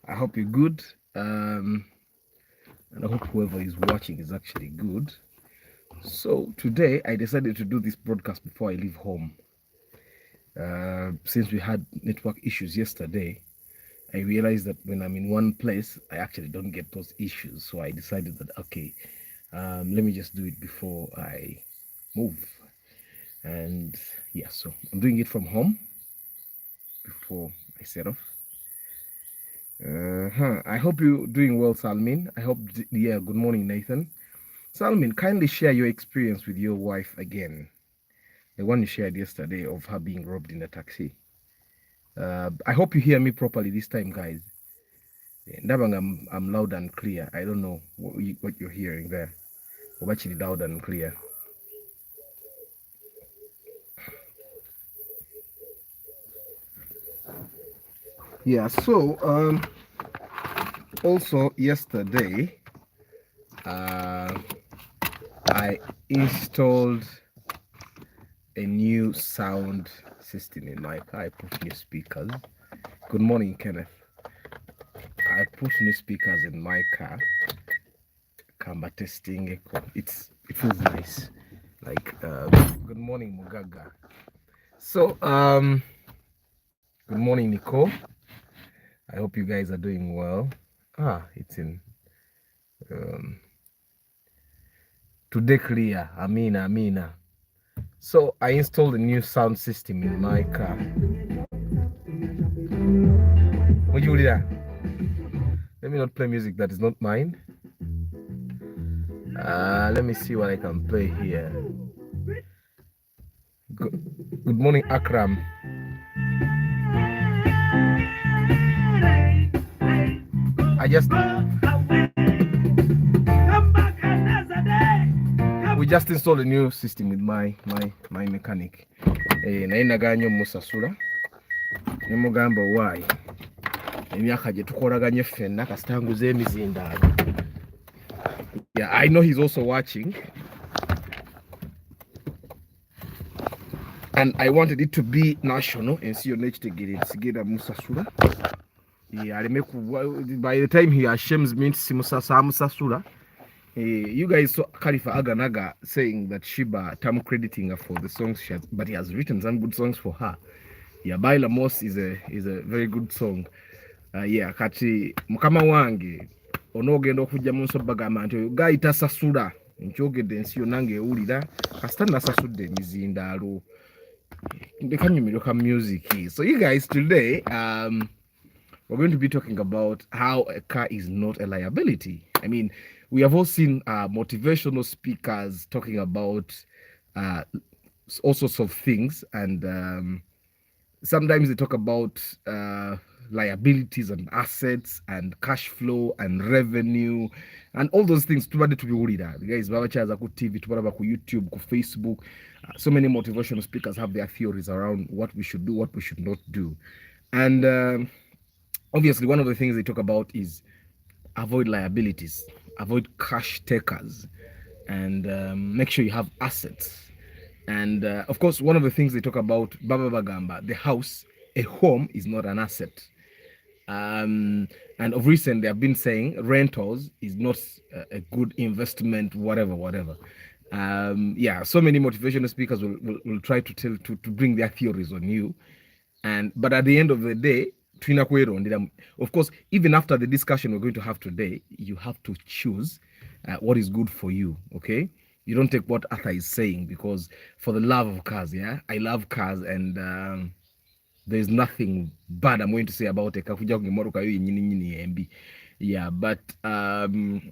I hope you're good. And I hope whoever is watching is actually good. So today I decided to do this broadcast before I leave home. Since we had network issues yesterday, I realized that when I'm in one place, I actually don't get those issues. So I decided that, okay, let me just do it before I move. And yeah, so I'm doing it from home before I set off. I hope you're doing well, Salmin. Good morning, Nathan. Salmin, kindly share your experience with your wife again. The one you shared yesterday of her being robbed in a taxi. I hope you hear me properly this time, guys. Ndabang, I'm loud and clear. I don't know what you're hearing there. I'm actually loud and clear. Yeah, so also yesterday, I installed a new sound system in my car. I put new speakers. Good morning, Kenneth. I put new speakers in my car. Camera testing echo. It feels nice. Like good morning, Mugaga. So good morning, Nicole. I hope you guys are doing well. It's in today clear. Amina. So I installed a new sound system in my car. Would you do that? Let me not play music that is not mine. Let me see what I can play here. Good morning, Akram. We just installed a new system with my mechanic. Naye naganye musasula ne mugamba why emyaka gye tukolaganye ffenna kasitanguza emizindaalo. Yeah, I know he's also watching. And I wanted it to be national and see your next Sigida Musasura. Yeah, by the time he ashames me Musasura. You guys saw Khalifa Aganaga saying that Shiba Tam crediting her for the songs she has, but he has written some good songs for her. Yeah, Baila Moss is a very good song. Yeah, kati mukama wange onogenda okujja mu nso bagamba nti oyo gayita sasula nkyogedde ensi yonna ng'ewulira kasita nasasudde emizindaalo ndekanyumirwa music. So you guys, today we're going to be talking about how a car is not a liability. I mean, we have all seen motivational speakers talking about all sorts of things, and sometimes they talk about liabilities and assets and cash flow and revenue and all those things. Tubade tubiwulira guys babachaza ku TV, tubaba ku YouTube, ku Facebook. So many motivational speakers have their theories around what we should do, what we should not do, and obviously one of the things they talk about is avoid liabilities, avoid cash takers, and make sure you have assets. And of course, one of the things they talk about, Baba Bagamba, the house, a home is not an asset. And of recent, they have been saying rentals is not a good investment, whatever. Yeah, so many motivational speakers will try to bring their theories on you. But at the end of the day, of course, even after the discussion we're going to have today, you have to choose what is good for you, okay? You don't take what Arthur is saying, because for the love of cars, yeah, I love cars, and there's nothing bad I'm going to say about a car. Yeah, but we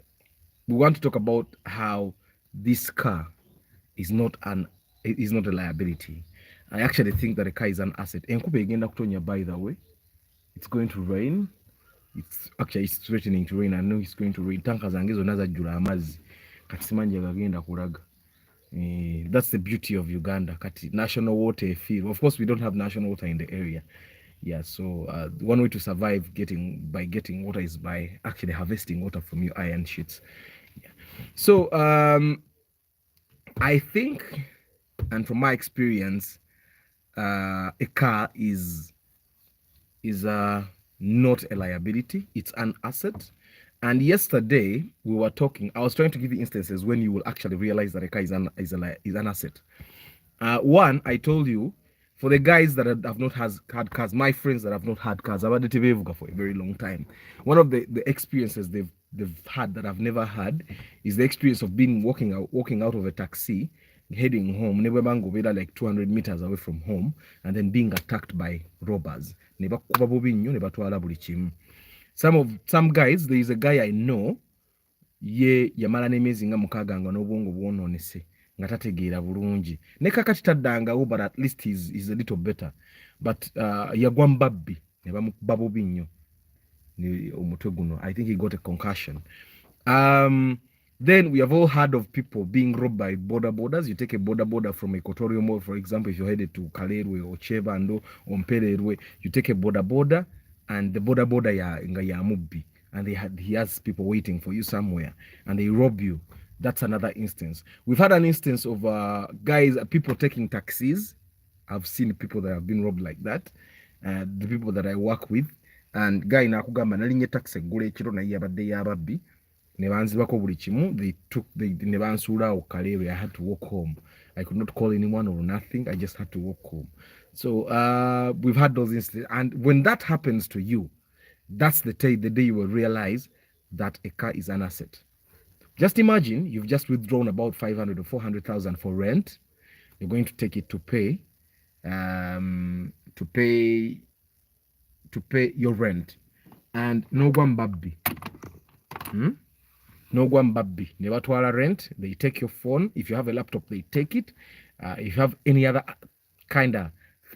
want to talk about how this car is not a liability. I actually think that a car is an asset. By the way, it's going to rain. It's threatening to rain. I know it's going to rain. That's the beauty of Uganda. National water field. Of course, we don't have national water in the area. Yeah, so one way to survive by getting water is by actually harvesting water from your iron sheets. Yeah. So I think, and from my experience, a car is not a liability. It's an asset. And yesterday we were talking. I was trying to give you instances when you will actually realize that a car is an asset. One, I told you, for the guys that have not had cars, my friends that have not had cars, I've had the TV for a very long time. One of the experiences they've had that I've never had is the experience of being walking out of a taxi, heading home, never mango like 200 meters away from home, and then being attacked by robbers. Some guys, there is a guy I know, ye yamala n'emyezi nga mukaaga nga n'obwongo bwononese nga tategeera bulungi ne kakati taddangawo, but at least he's a little better, but yagwa mbabbi ne bamukuba bubi nnyo omutwe guno. I think he got a concussion. Then we have all heard of people being robbed by borders. You take a border from Equatorial Mall, for example, if you're headed to Kalerwe or Chevando or Mpererwe, you take a border and the border ya mubbi, and he has people waiting for you somewhere and they rob you. That's another instance. We've had an instance of people taking taxis. I've seen people that have been robbed like that. The people that I work with, and guy nakugamba nalinye taxi gule ekiro naye yabadde yababbi ne banzibako buli kimu. Ne bansuulaawo Kalewe. I had to walk home. I could not call anyone or nothing. I just had to walk home. So we've had those instances, and when that happens to you, that's the day you will realize that a car is an asset. Just imagine you've just withdrawn about 500 or 400,000 for rent. You're going to take it to pay your rent, and no one babbi. No one babbi. Never twala rent. They take your phone. If you have a laptop, they take it. If you have any other kind of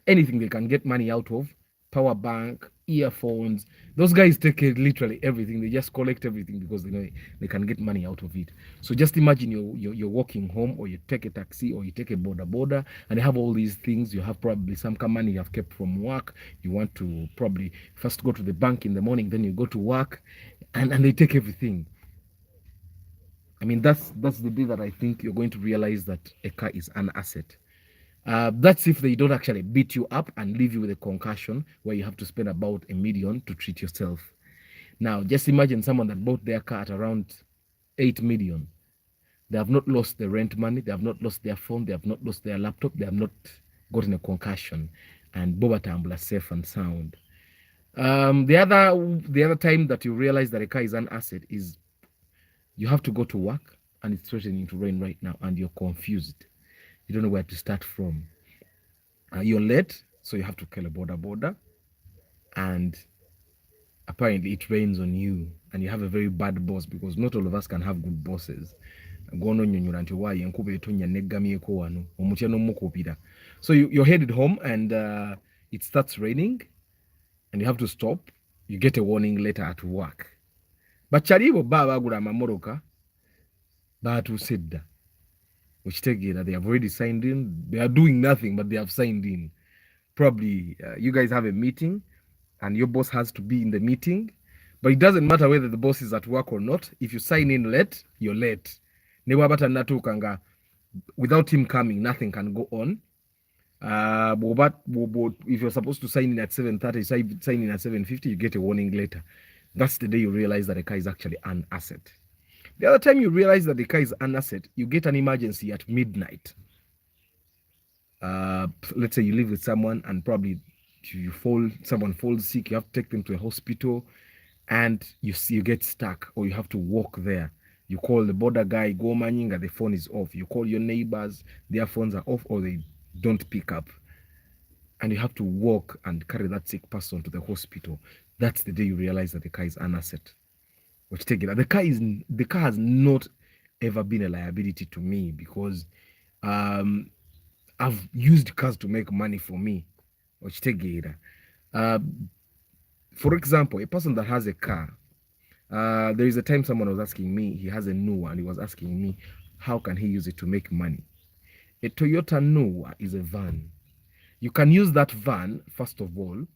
anything they can get money out of, power bank, earphones, those guys take literally everything. They just collect everything because they know they can get money out of it. So just imagine you're walking home, or you take a taxi, or you take a border, and you have all these things. You have probably some money you have kept from work. You want to probably first go to the bank in the morning, then you go to work, and they take everything. I mean, that's the day that I think you're going to realize that a car is an asset. That's if they don't actually beat you up and leave you with a concussion where you have to spend about $1 million to treat yourself. Now, just imagine someone that bought their car at around 8 million. They have not lost the rent money. They have not lost their phone. They have not lost their laptop. They have not gotten a concussion. And Boba Tambula safe and sound. The other time that you realize that a car is an asset is you have to go to work and it's threatening to rain right now and you're confused. You don't know where to start from. You're late, so you have to call a border, and apparently it rains on you, and you have a very bad boss, because not all of us can have good bosses. So you're headed home, and it starts raining, and you have to stop. You get a warning letter at work. But chalibo baba gula mamoroka batu sedda. Which take it that they have already signed in. They are doing nothing, but they have signed in. Probably you guys have a meeting and your boss has to be in the meeting, but it doesn't matter whether the boss is at work or not. If you sign in late, you're late. Without him coming, nothing can go on. If you're supposed to sign in at 7:30, sign in at 7:50, you get a warning letter. That's the day you realize that a car is actually an asset. The other time you realize that the car is an asset, you get an emergency at midnight. Let's say you live with someone and probably someone falls sick, you have to take them to a hospital, and you get stuck, or you have to walk there. You call the border guy, go manyinga, the phone is off. You call your neighbors, their phones are off, or they don't pick up. And you have to walk and carry that sick person to the hospital. That's the day you realize that the car is an asset. Which take it. The car has not ever been a liability to me, because I've used cars to make money for me. Which take it. For example, a person that has a car, there is a time someone was asking me, he has a Noah, and he was asking me, how can he use it to make money? A Toyota Noah is a van. You can use that van, first of all,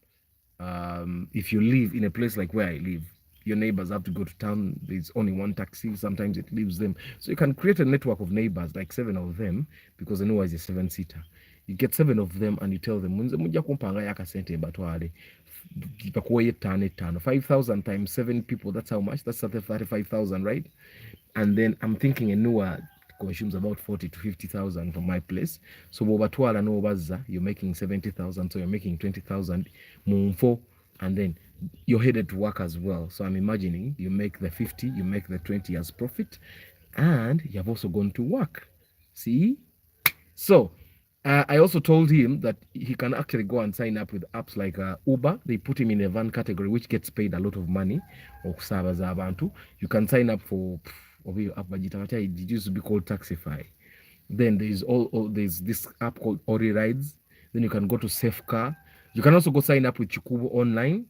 if you live in a place like where I live. Your neighbors have to go to town. There's only one taxi. Sometimes it leaves them. So you can create a network of neighbors, like 7 of them, because the Noah is a 7-seater. You get 7 of them and you tell them, bakuwa 5,000 times 7 people, that's how much? That's 35,000, right? And then I'm thinking a newer consumes about 40 to 50,000 from my place. So bobatwala no baza, you're making 70,000, so you're making 20,000 mumfo, and then you're headed to work as well. So I'm imagining you make the 50, you make the 20 as profit, and you have also gone to work. See? So I also told him that he can actually go and sign up with apps like Uber. They put him in a van category, which gets paid a lot of money. You can sign up for, it used to be called Taxify. Then there's this app called Ori Rides. Then you can go to Safe Car. You can also go sign up with Chikubu Online,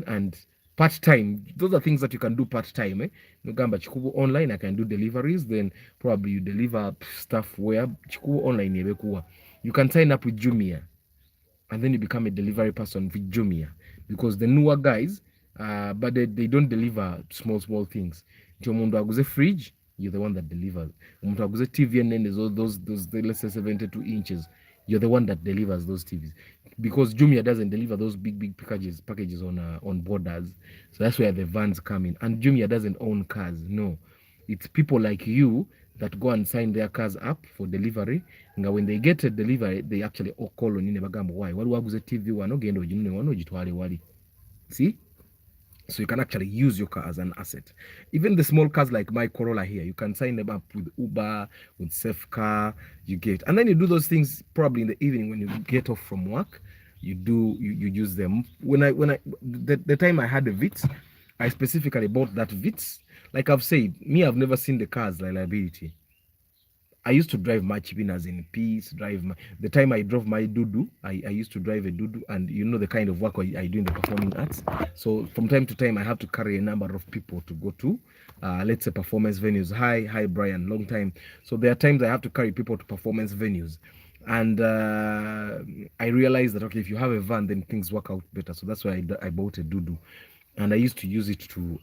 and part time. Those are things that you can do part time. Nogamba Chikubu Online, I can do deliveries. Then probably you deliver stuff where Chikubu Online you can sign up with Jumia, and then you become a delivery person with Jumia, because the newer guys, but they don't deliver small things. Mundu aguze fridge, you're the one that delivers. Mundu aguze TV, and then those let's say 72 inches, you're the one that delivers those TVs, because Jumia doesn't deliver those big packages on borders. So that's where the vans come in. And Jumia doesn't own cars. No, it's people like you that go and sign their cars up for delivery. Nga when they get a delivery, they actually call on in bagambo, why wali waguze TV wano gendo ojinune wano jitwale wali. See? So you can actually use your car as an asset. Even the small cars like my Corolla here, you can sign them up with Uber, with Safe Car, you get. And then you do those things probably in the evening when you get off from work. You use them. The time I had a Vitz, I specifically bought that Vitz. Like I've said, I've never seen the cars like liability. I used to drive my Chibinas in peace, the time I drove my Dudu, I used to drive a Dudu, and you know the kind of work I do in the performing arts. So from time to time, I have to carry a number of people to go to, let's say, performance venues. Hi, Brian, long time. So there are times I have to carry people to performance venues. And I realized that, okay, if you have a van, then things work out better. So that's why I bought a Dudu. And I used to use it to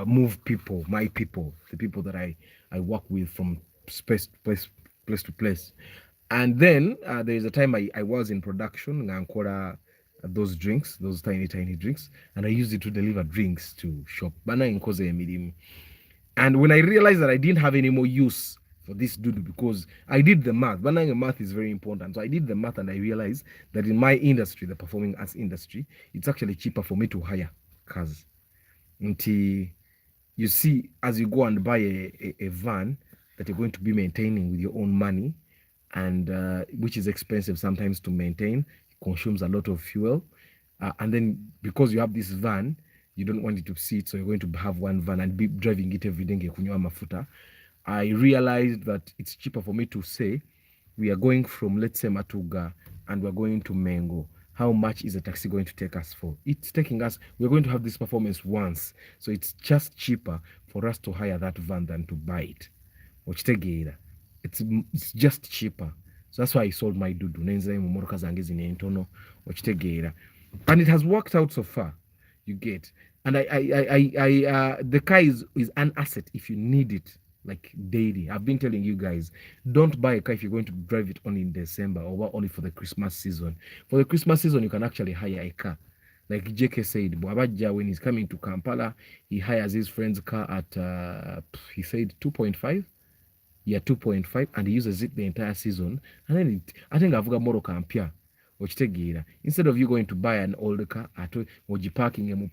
move people, my people, the people that I work with from place to place. And then there's a time I was in production, Ngankora, those drinks, those tiny drinks, and I used it to deliver drinks to shop. And when I realized that I didn't have any more use for this dude, because I did the math. Math is very important. So I did the math, and I realized that in my industry, the performing arts industry, it's actually cheaper for me to hire cars. Until you see, as you go and buy a van that you're going to be maintaining with your own money, and which is expensive sometimes to maintain, consumes a lot of fuel, and then because you have this van, you don't want it to sit, so you're going to have one van and be driving it every day. I realized that it's cheaper for me to say we are going from, let's say, Matuga, and we're going to Mengo. How much is a taxi going to take us for? It's taking us, we're going to have this performance once. So it's just cheaper for us to hire that van than to buy it. It's just cheaper. So that's why I sold my Dudu. And it has worked out so far. You get. And the car is an asset if you need it, like daily. I've been telling you guys, don't buy a car if you're going to drive it only in December or only for the Christmas season. For the Christmas season, you can actually hire a car. Like JK said, Bwabaja, when he's coming to Kampala, he hires his friend's car at, he said 2.5. Yeah, 2.5, and he uses it the entire season. And then I think I've got more campia. Instead of you going to buy an older car, parking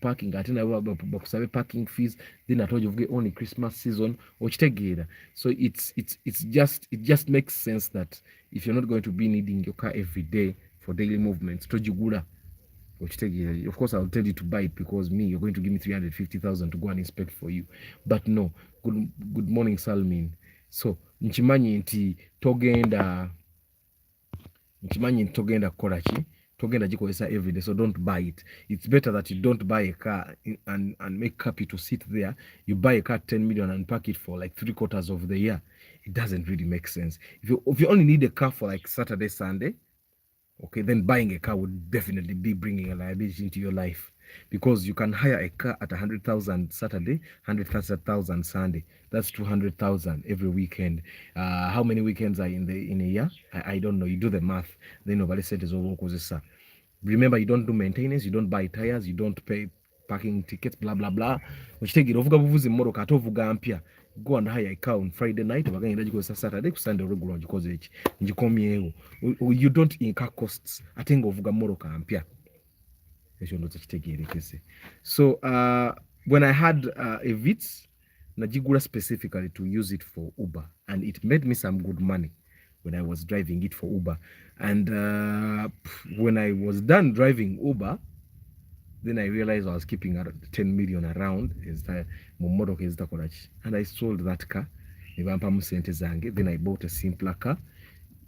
parking fees, then I told you only Christmas season, so it just makes sense that if you're not going to be needing your car every day for daily movements, of course I'll tell you to buy it, because you're going to give me 350,000 to go and inspect for you. But no, good morning, Salmin. So nchimanyi nti togenda kukola ki, togenda gikozesa every day, so don't buy it. It's better that you don't buy a car and make capital sit there. You buy a car 10 million and park it for like 3/4 of the year. It doesn't really make sense. If you only need a car for like Saturday, Sunday, okay, then buying a car would definitely be bringing a liability into your life, because you can hire a car at 100,000 Saturday, 100,000 Sunday. That's 200,000 every weekend. How many weekends are in a year? I don't know. You do the math. Then nobody said is over. Remember, you don't do maintenance, you don't buy tires, you don't pay parking tickets, blah blah blah. Okitegeera ovuga buvuzi mmoroka ate ovuga mpya. Go and hire a car on Friday night, bagenda gikozesa Saturday ku Sunday regular gikoze eki. Ngikomyewo. You don't incur costs ate nga ovuga mmoroka mpya. Ekyo ndo kitegeerekese. So when I had a Vitz, najigula specifically to use it for Uber, and it made me some good money when I was driving it for Uber. And when I was done driving Uber, then I realized I was keeping 10 million around, and I sold that car. Then I bought a simpler car.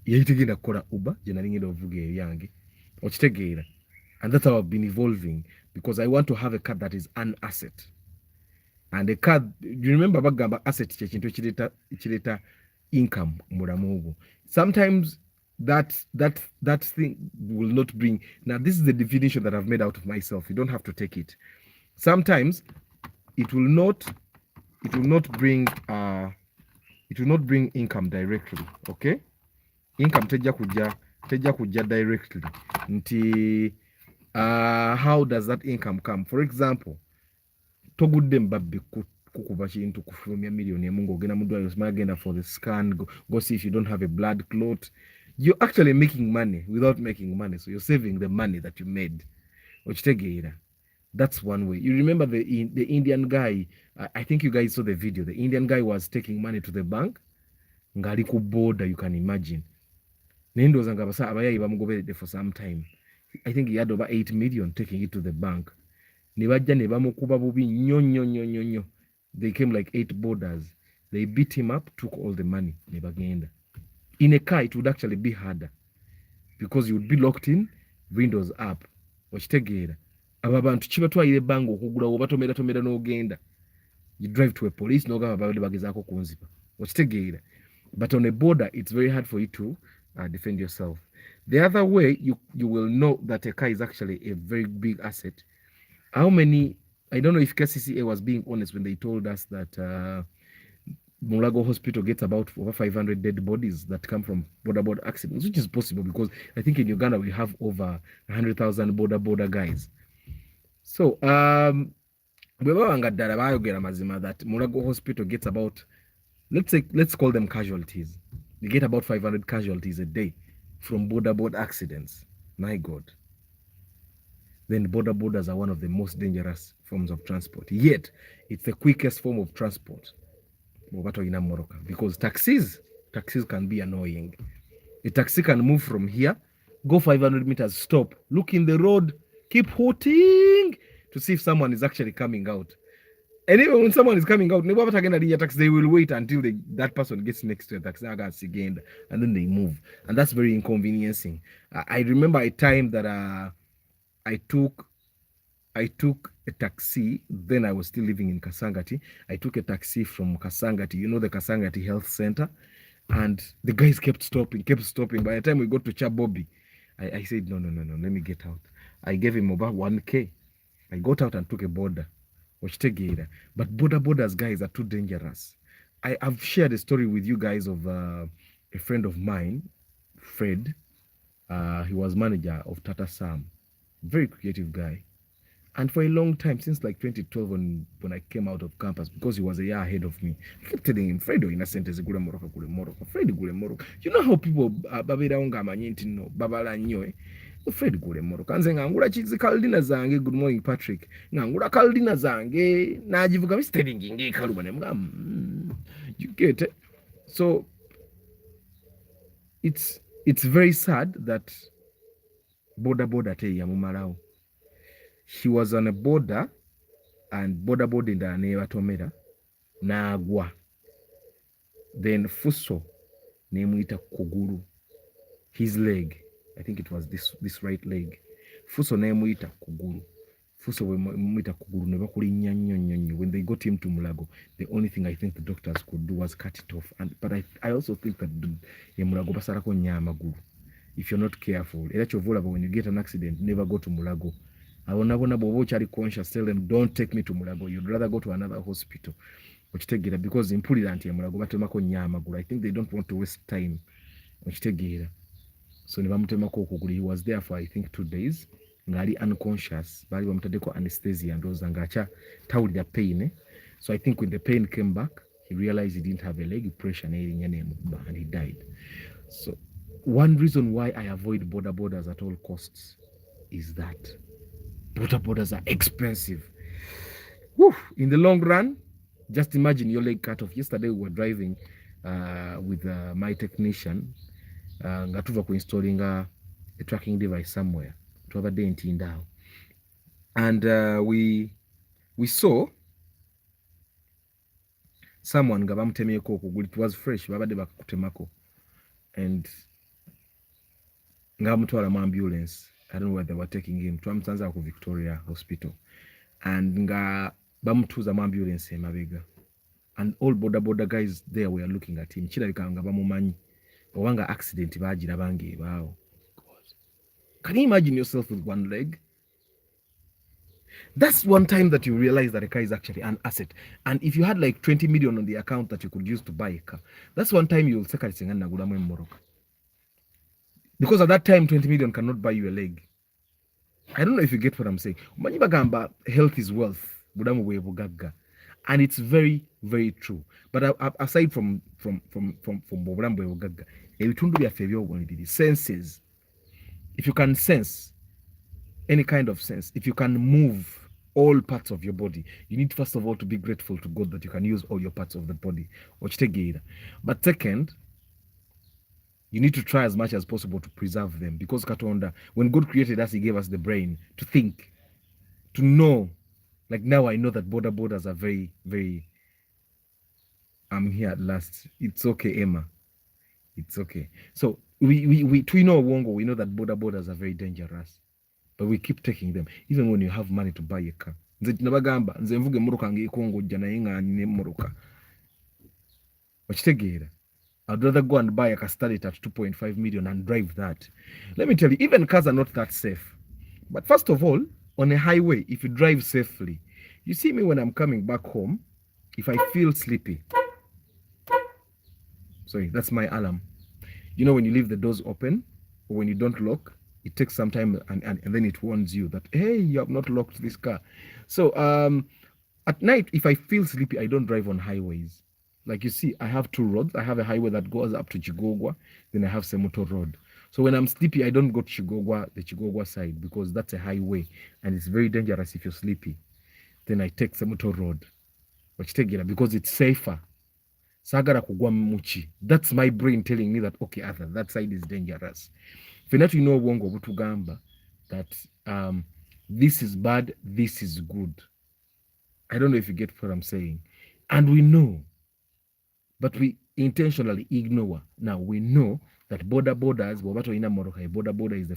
Yaitegenda kukola Uber, gye nali ngenda ovuga ebyange. Okitegeera. And that's how I've been evolving, because I want to have a car that is an asset. And a car, do you remember bagamba asset ky'ekintu ekireta income mulamu ogwo. Sometimes that thing will not bring. Now this is the definition that I've made out of myself. You don't have to take it. Sometimes it will not bring income directly. Okay, income tejja kujja directly. Nti how does that income come? For example, togudde mbabbi kukuba kintu kufulumya million emu ng'ogenda mu ddwaliro simagenda for the scan, go see if you don't have a blood clot. You're actually making money without making money, so you're saving the money that you made. Okitegeera. That's one way. You remember the Indian guy, I think you guys saw the video. The Indian guy was taking money to the bank ng'ali ku border, you can imagine. Naye ndowooza nga abayayi bamugoberedde for some time. I think he had over 8 million taking it to the bank. Ne bajja ne bamukuba bubi nnyo. They came like 8 borders. They beat him up, took all the money. Ne bagenda. In a car, it would actually be harder because you would be locked in, windows up. Okitegeera. Abo abantu kibatwalira ebbanga okugula oba tomera n'ogenda. You drive to a police n'ogamba babadde bagezaako kunziba. Okitegeera. But on a border, it's very hard for you to defend yourself. The other way, you will know that a car is actually a very big asset. How many, I don't know if KCCA was being honest when they told us that Mulago Hospital gets about over 500 dead bodies that come from border accidents, which is possible because I think in Uganda we have over 100,000 border guys. So, bwe babanga ddala baayogera mazima that Mulago Hospital gets about, let's call them casualties. They get about 500 casualties a day from border accidents. My God. Then borders are one of the most dangerous forms of transport. Yet, it's the quickest form of transport. Because taxis can be annoying. A taxi can move from here, go 500 meters, stop, look in the road, keep hooting to see if someone is actually coming out. And even when someone is coming out, they will wait until that person gets next to a taxi again, and then they move. And that's very inconveniencing. I remember a time that I took a taxi. Then I was still living in Kasangati. I took a taxi from Kasangati, you know, the Kasangati Health Center. And the guys kept stopping. By the time we got to Chabobi, I said, no, let me get out. I gave him about 1K. I got out and took a border. But borders guys are too dangerous. I've shared a story with you guys of a friend of mine, Fred. He was manager of Tata Sam. Very creative guy. And for a long time, since like 2012 when I came out of campus, because he was a year ahead of me, I kept telling him, Fredo, innocent is a gule moroko. Fred gule moroko. You know how people babira unga manyinti no babala nyoe. Fred gule moroko. Anze ngangula chizi kaldina zange. Good morning, Patrick. Ngangula kaldina zange. Na ajivuga mi steady ngingi kaluba ne mga. You get it? So it's very sad that border te ya mumalao. He was on a border and border nda ne batomera na agwa. Then Fuso ne muita kuguru. His leg, I think it was this right leg. Fuso ne muita kuguru. Fuso we muita kuguru ne bakuli nnyo. When they got him to Mulago, the only thing I think the doctors could do was cut it off. But I also think that Mulago basarako nyamaguru. If you're not careful, when you get an accident, never go to Mulago. I will never know conscious. Tell them, don't take me to Mulago. You'd rather go to another hospital. Because in Pulilanti, I think they don't want to waste time. So he was there for I think 2 days. ngali unconscious bali bamutaddeko anesthesia ndoza ngacha tawulira pain. So I think when the pain came back he realized he didn't have a leg, pressure nerinya nemukuba, and he died. So one reason why I avoid borders at all costs is that borders are expensive. Whew, in the long run, just imagine your leg cut off. Yesterday we were driving with my technician ngatuva kuinstalling a tracking device somewhere twabadde ntindawo, and we saw someone nga bamutemyeko okugulu. It was fresh, babadde bakakutemako, and nga bamutwala mu ambulance. I don't know where they were taking him. Twamusanza ku Victoria Hospital, and nga bamutuuza mu ambulance emabega, and all border guys there were looking at him. Kirabika nga bamumanyi obanga accident bagirabanga ebaawo. Can you imagine yourself with one leg? That's one time that you realize that a car is actually an asset. And if you had like 20 million on the account that you could use to buy a car, that's one time you'll say, because at that time 20 million cannot buy you a leg. I don't know if you get what I'm saying. Health is wealth, and it's very, very true. But aside from senses, if you can sense any kind of sense, if you can move all parts of your body, you need first of all to be grateful to God that you can use all your parts of the body. But second, you need to try as much as possible to preserve them, because when God created us, he gave us the brain to think, to know. Like now I know that borders are very, very, I'm here at last. It's okay, Emma. It's okay. So we know Wongo, we know that borders are very dangerous, but we keep taking them even when you have money to buy a car. I'd rather go and buy a car, start it at 2.5 million and drive that. Let me tell you, even cars are not that safe. But first of all, on a highway, if you drive safely, you see me when I'm coming back home, if I feel sleepy, sorry, that's my alarm. You know, when you leave the doors open or when you don't lock, it takes some time and then it warns you that, hey, you have not locked this car. So at night, if I feel sleepy, I don't drive on highways. Like you see, I have two roads. I have a highway that goes up to Chigogwa, then I have Semoto Road. So when I'm sleepy, I don't go to the Chigogwa side, because that's a highway and it's very dangerous if you're sleepy. Then I take Semoto Road, because it's safer. That's my brain telling me that, okay, Arthur, that side is dangerous. Fenatu know Wongo Butugamba that this is bad, this is good. I don't know if you get what I'm saying. And we know, but we intentionally ignore. Now we know that borders, border is the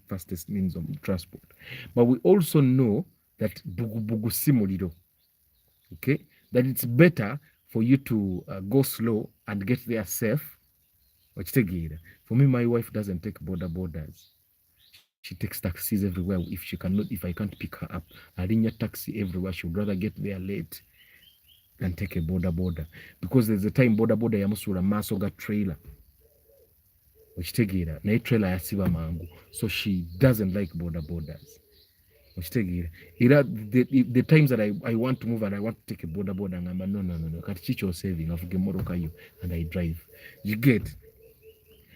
fastest means of transport. But we also know that bugu simuliro, okay, that it's better for you to go slow and get there safe. For me, my wife doesn't take borders. She takes taxis everywhere. If I can't pick her up, I ring a taxi everywhere. She would rather get there late than take a border. Because there's a time border yamusura masoga trailer. Na trailer yasiba mangu. So she doesn't like borders. The times that I want to move and I want to take a border and I'm no. Katichicho saving of Gemorokayo and I drive. You get.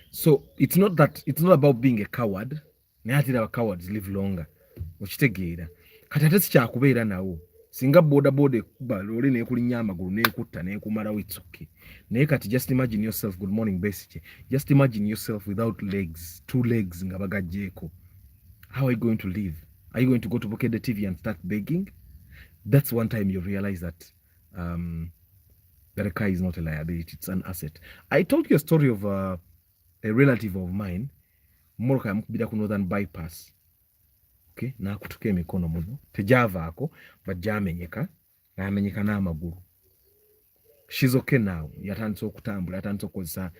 So it's not about being a coward. Our cowards live longer. Katate sikyakubeera nawo. Singa boda kuba lori nekulinya amagulu nekutta nekumalawo, it's okay. Naye kati just imagine yourself, good morning Besike. Just imagine yourself without legs, 2 legs nga bagajjeko. How are you going to live? Are you going to go to Bokeh the TV and start begging? That's one time you realize that that a car is not a liability, it's an asset. I told you a story of a relative of mine. Moroka yamukubira ku Northern Bypass. Okay, na kutuka emikono muno tejavaako bajamenyeka namenyeka n'amagulu. She's okay now. Yatandise okutambula, yatandise okukozesa,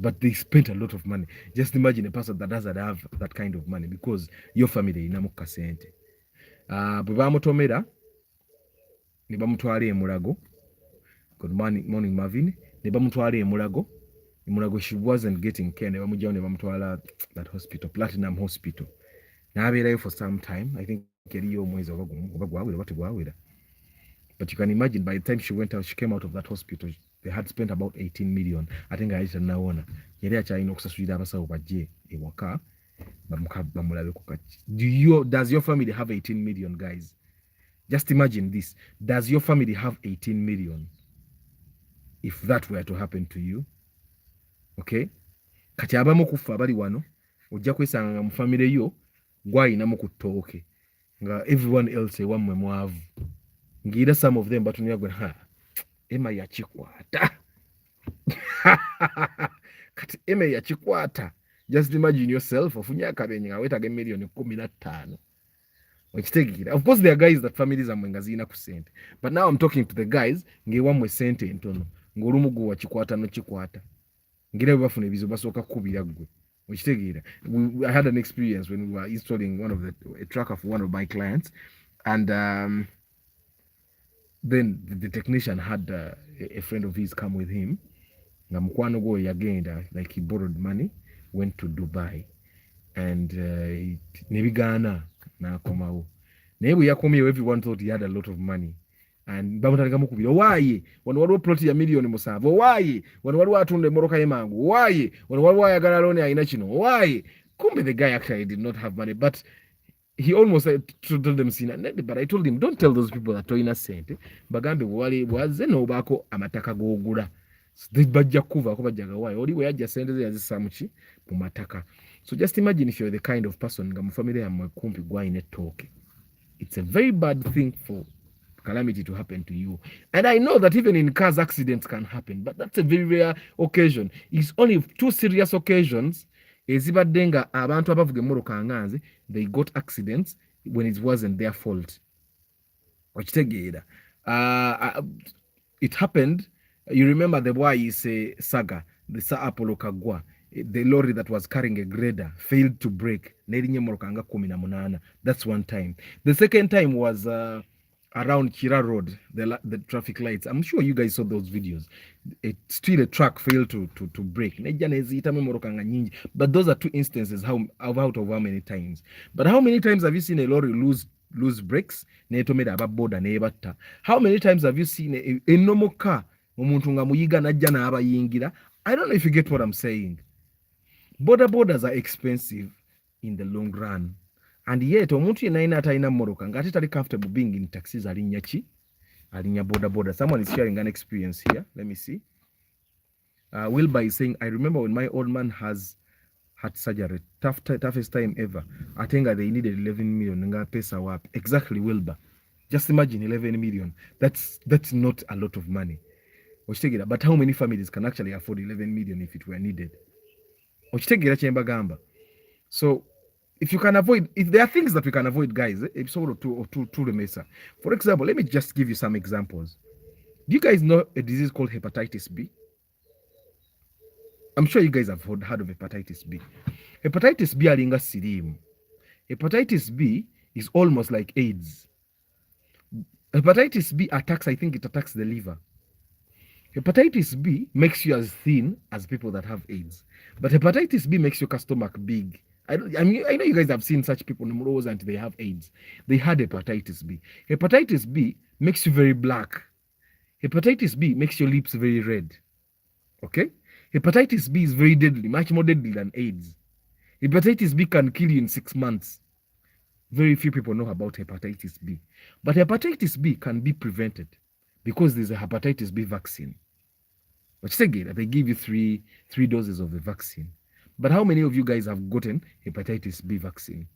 but they spent a lot of money. Just imagine a person that doesn't have that kind of money, because your family inamu kasente. Bwe bamutomera ne bamutwala e Mulago. Good morning Marvin. Ne bamutwala e Mulago. She wasn't getting care. Ne bamujjawo ne bamutwala that hospital, Platinum Hospital. n'abeerayo for some time. I think eriyo omwezi oba gwawera oba tegwawera. But you can imagine by the time she went out, she came out of that hospital, they had spent about 18 million. I think I said naona. Yali akyalina okusasulira abasawo bajje ewaka bamulabe ku kati. Does your family have 18 million, guys? Just imagine this. Does your family have 18 million? If that were to happen to you, okay? Kati abamu kufa bali wano, ojja kwesanga nga mu family yo gwayinamu ku ttooke nga everyone else ewammwe mwavu. Ngira some of them batunira gwe Emma yakikwata. Kati Emma yakikwata. Just imagine yourself ofunye akabenye nga weetaga million 15. Of course there are guys that families are mwenga zina ku sente. But now I'm talking to the guys ngewamwe sente entono. Ngolumu gwo wakikwata no kikwata. Ngira bafune bizo basoka kubira gwe. I had an experience when we were installing a tracker for one of my clients, and then the technician had a friend of his come with him. Namukwano go again, like he borrowed money, went to Dubai, and nebigana na komao. Nebu yakomyo, everyone thought he had a lot of money. And bamutandika mukubira owaye wano waliwo plot ya million 7 owaye wano waliwo atunda emoroka yemangu owaye wano waliwo ayagala loan ayina kino owaye. Kumbe the guy actually did not have money, but he almost told them sina. But I told him, don't tell those people that toina sente bagambe wali bwaze n'obaako amataka g'ogula bajja kuvaako bajjaga waaye oli bwe yajja sente ze yazissa muki mu mataka. So just imagine if you're the kind of person nga mu family yammwe kumpi gwayina ettooke. It's a very bad thing for calamity to happen to you. And I know that even in cars, accidents can happen, but that's a very rare occasion. It's only 2 serious occasions ezibadde nga abantu abavuga emmoroka nganze they got accidents when it wasn't their fault. Okitegeera. It happened. You remember the boy is a saga, the Sa Apollo Kagwa. The lorry that was carrying a grader failed to brake. That's one time. The second time was around Kira Road, the traffic lights. I'm sure you guys saw those videos. Still a truck failed to brake. But those are 2 instances out of how many times. But how many times have you seen a lorry lose brakes? How many times have you seen a normal car? I don't know if you get what I'm saying. Borders are expensive in the long run. And yet, omuntu yenna atalina mmoroka ng'ate tali comfortable being in taxis alinya ki? Alinya border. Someone is sharing an experience here. Let me see. Wilbur is saying, I remember when my old man had surgery, toughest time ever. I think they needed 11 million. Nga pesa wapi? Exactly, Wilbur. Just imagine 11 million. That's not a lot of money. But how many families can actually afford 11 million if it were needed? So, if you can avoid, if there are things that we can avoid, guys, episode or two remesa. For example, let me just give you some examples. Do you guys know a disease called hepatitis B? I'm sure you guys have heard of hepatitis B. Hepatitis B alinga sirimu. Hepatitis B is almost like AIDS. Hepatitis B attacks, I think it attacks the liver. Hepatitis B makes you as thin as people that have AIDS. But hepatitis B makes your stomach big. I know you guys have seen such people and they have AIDS. They had hepatitis B. Hepatitis B makes you very black. Hepatitis B makes your lips very red. Okay? Hepatitis B is very deadly, much more deadly than AIDS. Hepatitis B can kill you in 6 months. Very few people know about hepatitis B. But hepatitis B can be prevented because there's a hepatitis B vaccine. But again, they give you three doses of the vaccine. But how many of you guys have gotten hepatitis B vaccine?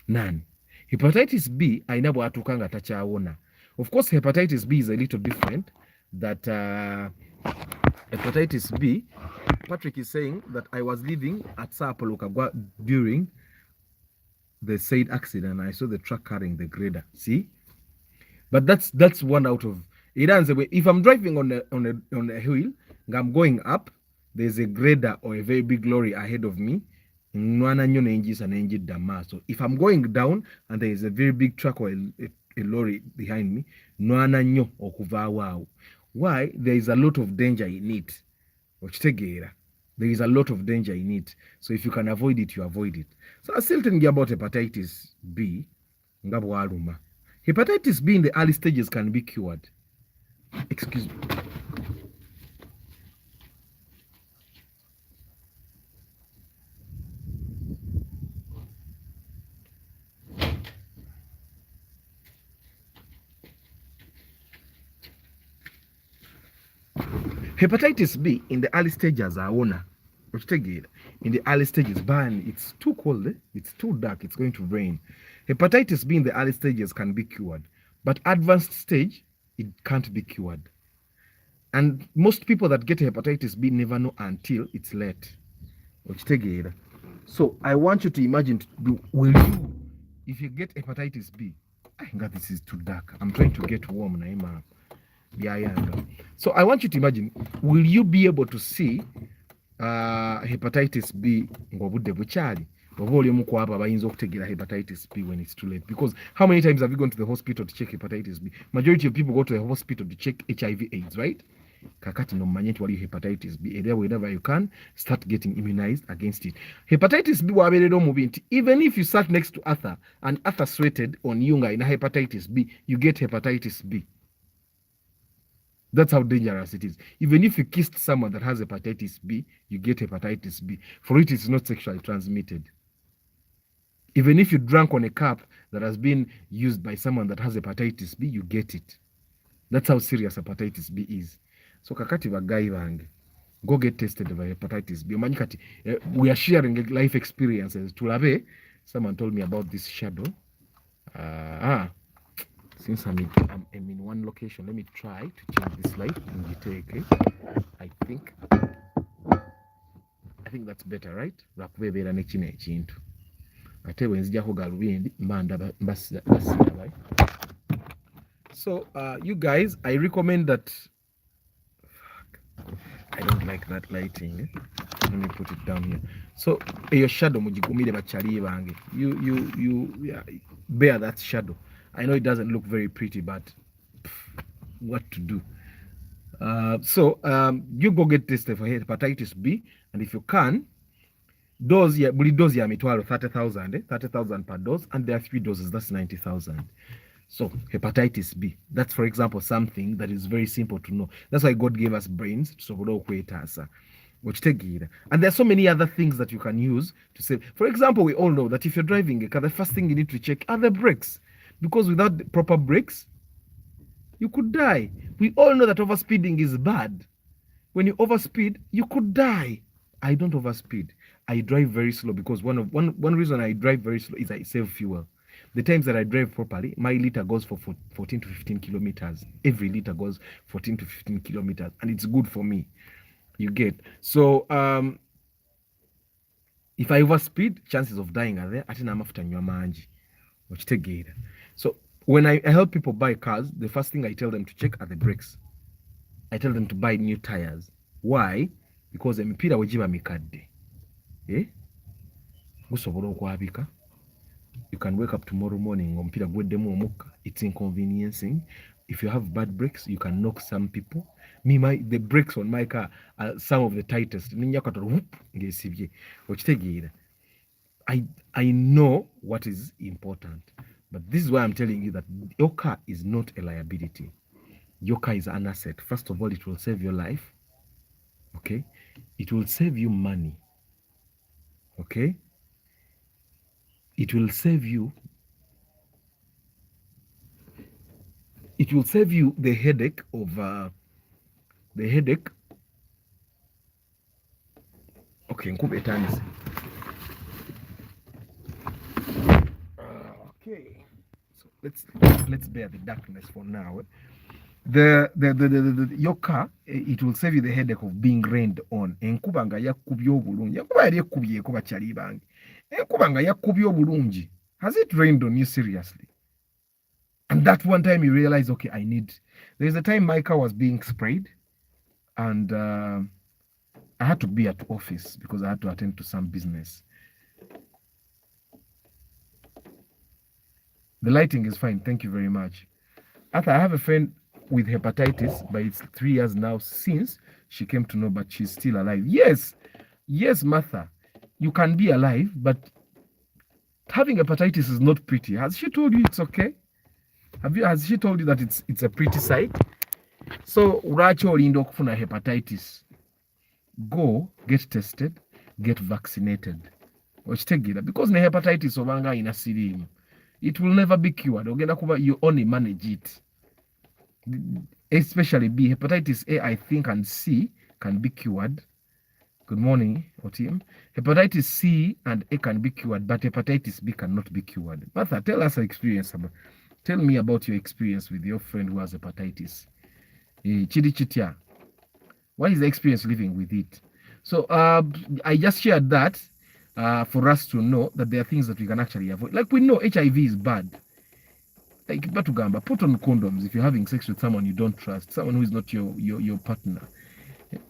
None. Hepatitis B, aina bwatukanga tachawona. Of course, hepatitis B is a little different. That hepatitis B, Patrick is saying that I was living at Sapolokagwa during the said accident. I saw the truck carrying the grader. See? But that's one out of it. If I'm driving on a hill, I'm going up, there's a grader or a very big lorry ahead of me. So if I'm going down and there is a very big truck or a lorry behind me, why? There is a lot of danger in it. There is a lot of danger in it. So if you can avoid it, you avoid it. So I still thinking about hepatitis B. Hepatitis B in the early stages can be cured. Excuse me. Hepatitis B in the early stages are owner. In the early stages, burn, it's too cold, it's too dark, it's going to rain. Hepatitis B in the early stages can be cured, but advanced stage, it can't be cured. And most people that get hepatitis B never know until it's late. So I want you to imagine, will you, if you get hepatitis B, I think this is too dark. I'm trying to get warm now. So I want you to imagine, will you be able to see hepatitis B ng'obudde bukyali? Oba oli omu ku abo abayinza okutegeera hepatitis B when it's too late. Because how many times have you gone to the hospital to check hepatitis B? Majority of people go to the hospital to check HIV AIDS, right? Kakati no manye nti wali hepatitis B. Area wherever you can, start getting immunized against it. Hepatitis B wabeerera omubi nti even if you sat next to Arthur and Arthur sweated on you nga ina hepatitis B, you get hepatitis B. That's how dangerous it is. Even if you kissed someone that has hepatitis B, you get hepatitis B. For it, it's not sexually transmitted. Even if you drank on a cup that has been used by someone that has hepatitis B, you get it. That's how serious hepatitis B is. So kakati bagayi bange, go get tested for hepatitis B. We are sharing life experiences. Tulabe, someone told me about this shadow. Since I'm in one location, let me try to change this light in detail. Okay? I think that's better, right? Lwakubeera ne kino ekintu. Ate bwe nzijako galubindi mbanda basira. So you guys, I recommend that. I don't like that lighting. Let me put it down here. So your shadow mujigumire bachali bange. You bear that shadow. I know it doesn't look very pretty, but what to do? So you go get tested for hepatitis B, and if you can, dose ya mitwalo 30,000 per dose, and there are 3 doses, that's 90,000. So hepatitis B, that's for example something that is very simple to know. That's why God gave us brains to okwetaasa. And there are so many other things that you can use to save. For example, we all know that if you're driving a car, the first thing you need to check are the brakes. Because without the proper brakes, you could die. We all know that overspeeding is bad. When you overspeed, you could die. I don't overspeed. I drive very slow because one reason I drive very slow is I save fuel. The times that I drive properly, my liter goes for 14 to 15 kilometers. Every liter goes 14 to 15 kilometers, and it's good for me. You get. So if I overspeed, chances of dying are there. Ate n'amafuta nywa mangi. So when I help people buy cars, the first thing I tell them to check are the brakes. I tell them to buy new tires. Why? Because emipiira wegiba mikadde, gusobola okwabika. You can wake up tomorrow morning omupiira gweddemu omukka. It's inconveniencing. If you have bad brakes, you can knock some people. The brakes on my car are some of the tightest. I know what is important. But this is why I'm telling you that your car is not a liability. Your car is an asset. First of all, it will save your life. Okay? It will save you money. Okay? It will save you the headache of okay, nkube etandise. Okay, so let's bear the darkness for now. Your car, it will save you the headache of being rained on. Enkuba nga yakubye obulungi. Enkuba yali ekubye bakyali bange. Enkuba nga yakubye obulungi. Has it rained on you seriously? And that one time you realize, okay, there's a time my car was being sprayed, and I had to be at office because I had to attend to some business. The lighting is fine. Thank you very much. Arthur, I have a friend with hepatitis, but it's 3 years now since she came to know, but she's still alive. Yes, Yes, Martha, you can be alive, but having hepatitis is not pretty. Has she told you it's okay? Has she told you that it's a pretty sight? So lwaki olinda okufuna hepatitis? Go get tested, get vaccinated. Okitegeera, because ne hepatitis obanga alina siriimu, it will never be cured. Ogenda kuba you only manage it. Especially B, hepatitis A, I think, and C can be cured. Good morning, Otim. Hepatitis C and A can be cured, but hepatitis B cannot be cured. Martha, tell us your experience. Tell me about your experience with your friend who has hepatitis. Chidi Chitia, what is the experience living with it? So I just shared that for us to know that there are things that we can actually avoid. Like we know HIV is bad. Like Batugamba, put on condoms if you're having sex with someone you don't trust, someone who is not your partner.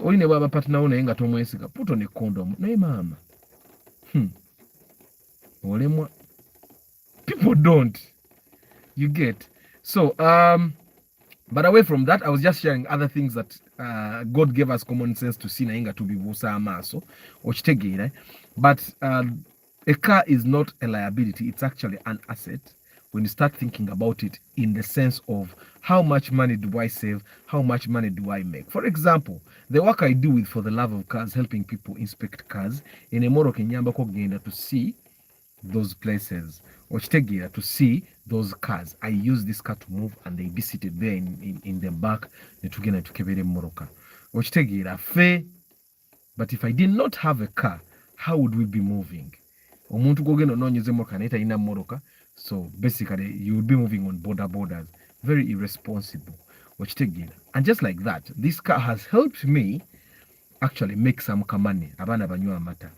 Oline baba partner una nga tomwesiga, put on a condom. Naye mama. Olemwa. People don't. You get. So but away from that, I was just sharing other things that God gave us common sense to see nainga to be busa amaso okitegeera. But a car is not a liability, it's actually an asset when you start thinking about it in the sense of how much money do I save, how much money do I make. For example, the work I do with For the Love of Cars, helping people inspect cars in a moro kenyambako genda to see those places okitegeera, to see those cars. I use this car to move and they be seated there in the back netugenda tukebera emmoroka okitegeera fe. But if I did not have a car, how would we be moving? Omuntu gogenda onoonyeza emmoroka naye talina mmoroka, so basically you would be moving on borders. Very irresponsible okitegeera. And just like that, this car has helped me actually make some money. Abaana banywa amata.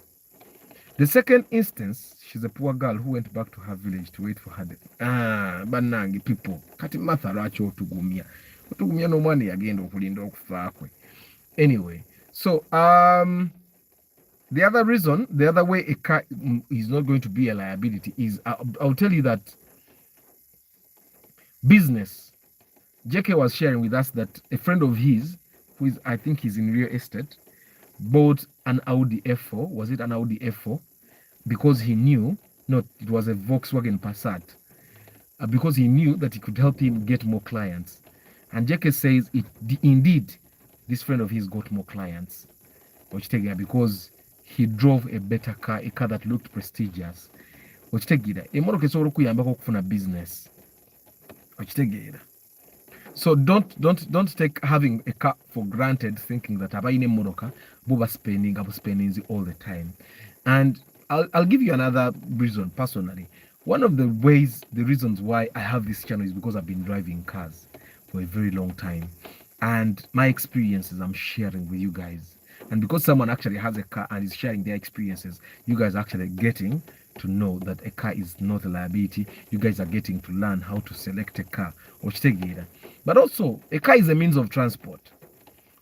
The second instance, she's a poor girl who went back to her village to wait for her death. Banangi people. Kati Martha lwaki otugumya? Otugumya n'omwana yagenda okulinda okufa kwe. Anyway, so the other way a car is not going to be a liability is, I'll tell you that business. JK was sharing with us that a friend of his, who is, I think he's in real estate, bought an Audi F4. Was it an Audi F4? Because he knew, no, it was a Volkswagen Passat. Because he knew that it could help him get more clients. And JK says, indeed, this friend of his got more clients. Because he drove a better car, a car that looked prestigious. Emotoka esobola okuyambako okufuna business. So don't take having a car for granted, thinking that abayina emmotoka bo spending all the time. And I'll give you another reason personally. One of the reasons why I have this channel is because I've been driving cars for a very long time, and my experiences I'm sharing with you guys. And because someone actually has a car and is sharing their experiences, you guys are actually getting to know that a car is not a liability. You guys are getting to learn how to select a car. But also, a car is a means of transport.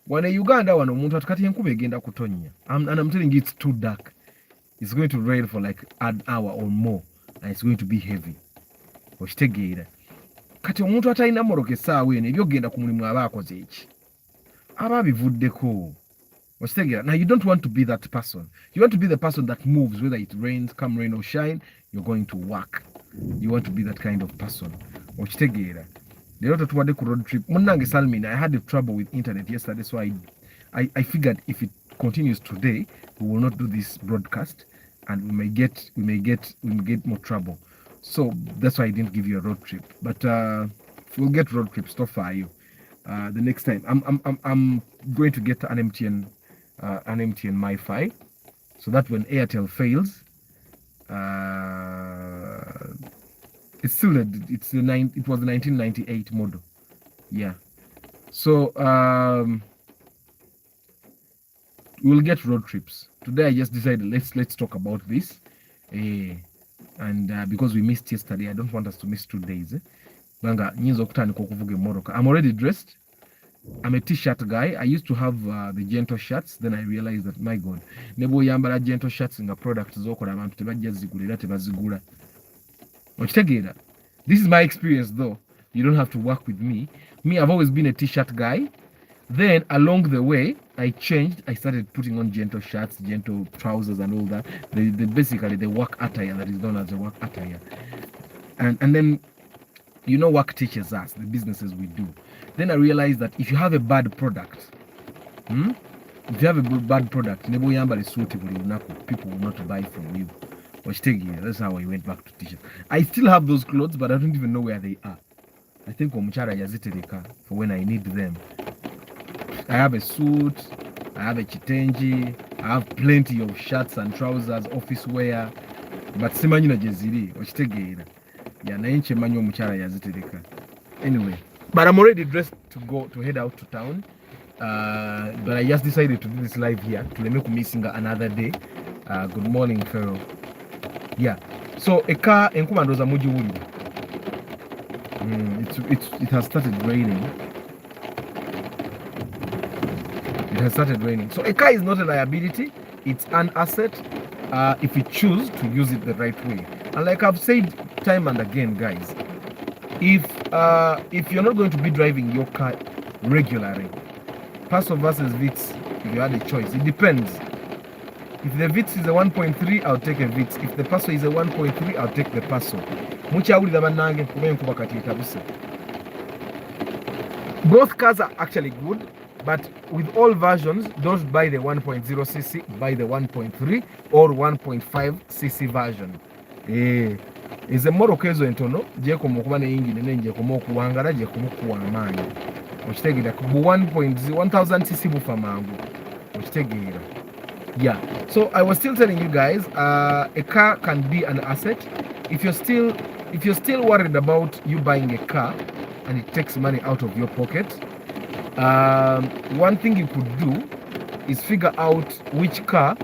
When a Uganda wano omuntu atukati enkuba egenda kutonya, and I'm telling you, it's too dark. It's going to rain for like an hour or more, and it's going to be heavy. Kati omuntu atalina mmoroka essaawa eno ebyogenda ku mulimu aba akoze eki? Aba abivuddeko. Now you don't want to be that person. You want to be the person that moves, whether it rains, come rain or shine, you're going to work. You want to be that kind of person. The road trip. I had trouble with internet yesterday, so I figured if it continues today, we will not do this broadcast, and we may get more trouble. So that's why I didn't give you a road trip. But we'll get road trips to far you. The next time I'm going to get an MTN MiFi, so that when Airtel fails, it was the 1998 model. Yeah. So we'll get road trips. Today I just decided let's talk about this. And because we missed yesterday, I don't want us to miss 2 days. I'm already dressed. I'm a t-shirt guy. I used to have the gentle shirts. Then I realized that, my God, nebo yambala gentle shirts in a product zokola abantu tebajja zigulira tebazigula. This is my experience though. You don't have to work with me. I've always been a t-shirt guy. Then along the way, I changed. I started putting on gentle shirts, gentle trousers, and all that. Basically the work attire that is known as the work attire. And then, you know, work teaches us the businesses we do. Then I realized that if you have a bad product, if you have a bad product, people will not buy from you. That's how I went back to t-shirts. I still have those clothes, but I don't even know where they are. I think for when I need them. I have a suit, I have a chitenji, I have plenty of shirts and trousers, office wear, but simanyi na jeziri, okitegeera. Yeah, naye nkyemmanyi omukyala yazitereka. Anyway, but I'm already dressed to head out to town. But I just decided to do this live here to make missing another day. Good morning, Pharaoh. Yeah. So eka enkuma ndoza muji wuli. It has started raining. It has started raining. So a car is not a liability, it's an asset if you choose to use it the right way. And like I've said time and again, guys, if you're not going to be driving your car regularly, Passo versus Vitz, if you had a choice, it depends. If the Vitz is a 1.3, I'll take a Vitz. If the Passo is a 1.3, I'll take the Passo. Both cars are actually good. But with all versions, don't buy the 1.0cc, buy the 1.3 or 1.5cc version. Is a motoka ezo entono je komokuba ne engine nenje komokuwangala je komukuwa amaanyi. Okitegeera ku 1000cc bufa mangu. Okitegeera. Yeah. So I was still telling you guys, a car can be an asset if you're still worried about you buying a car and it takes money out of your pocket. One thing you could do is figure out which car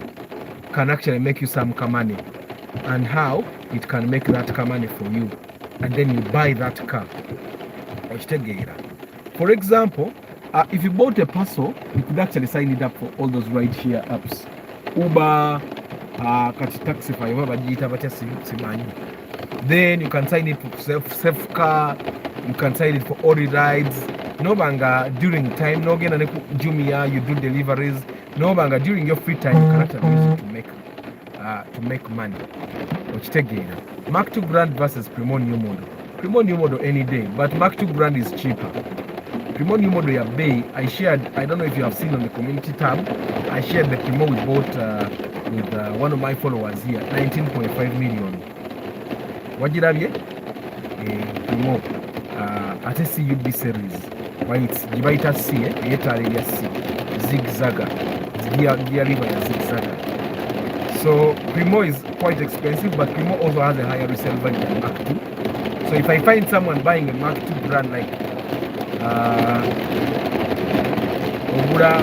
can actually make you some money and how it can make that money for you, and then you buy that car. For example, if you bought a Passo, you could actually sign it up for all those ride-share apps, Uber, Taxify, then you can sign it for self car, you can sign it for all the rides. No banga during time, no gena Jumia, you do deliveries. No banga during your free time, you can actually use it to make money. Mark II brand versus Primo new model. Primo new model any day, but Mark II brand is cheaper. Primo new model ya bay. I don't know if you have seen on the community tab, I shared the Primo we bought with one of my followers here, 19.5 million. What did I get? Primo at a CUB series. It's Gibaita C, Italia C, Zigzagger, Gia River Zigzagger. So Primo is quite expensive, but Primo also has a higher resale value than Mark II. So if I find someone buying a Mark II brand like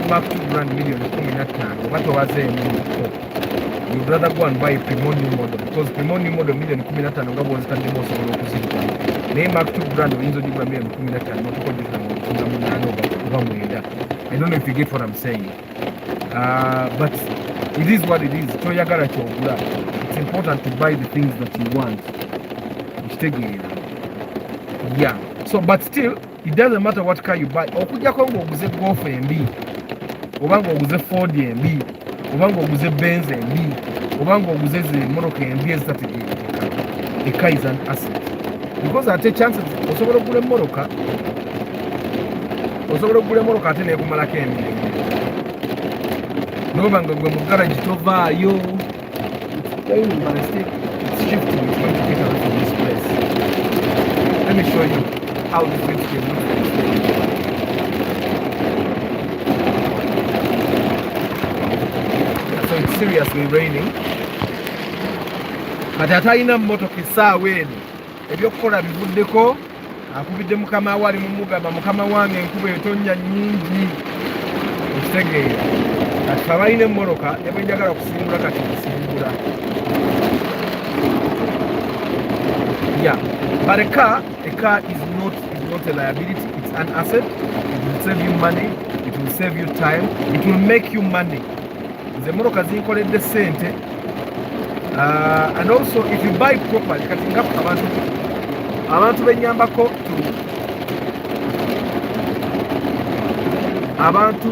Mark II brand million, you'd rather go and buy a Primo new model, because Primo new model million was standing most of the name Mark II brand I don't know if you get what I'm saying. But it is what it is. It's important to buy the things that you want. Yeah. So, but still, it doesn't matter what car you buy. Okuja Kongo uguze Golf MB, Obango uguze Ford MB, Obango uguze Benz MB, Obango uguze motoka MB a car is an asset. Because I take chances, osobola okugula emmoloka ate neekumalako emirembe noba nga gwe mu garage tovaayo. It's shifting, it's going to get away from this place. Let me show you how this thing can look. So it's seriously raining. Kati atalina mmotoka essaawa eno ebyokukola bivuddeko, akubidde mukama wali mumugamba mukama wange enkuba etonnya nnyingi. Okitegeera kati abalina emmoloka ne bwe njagala kusimbula kati nsimbula. Yeah, but a car is not a liability, it's an asset. It will save you money, it will save you time, it will make you money. Nze emmoloka zinkoledde ssente. And also if you buy properly, kati ngapo abantu benyambako abantu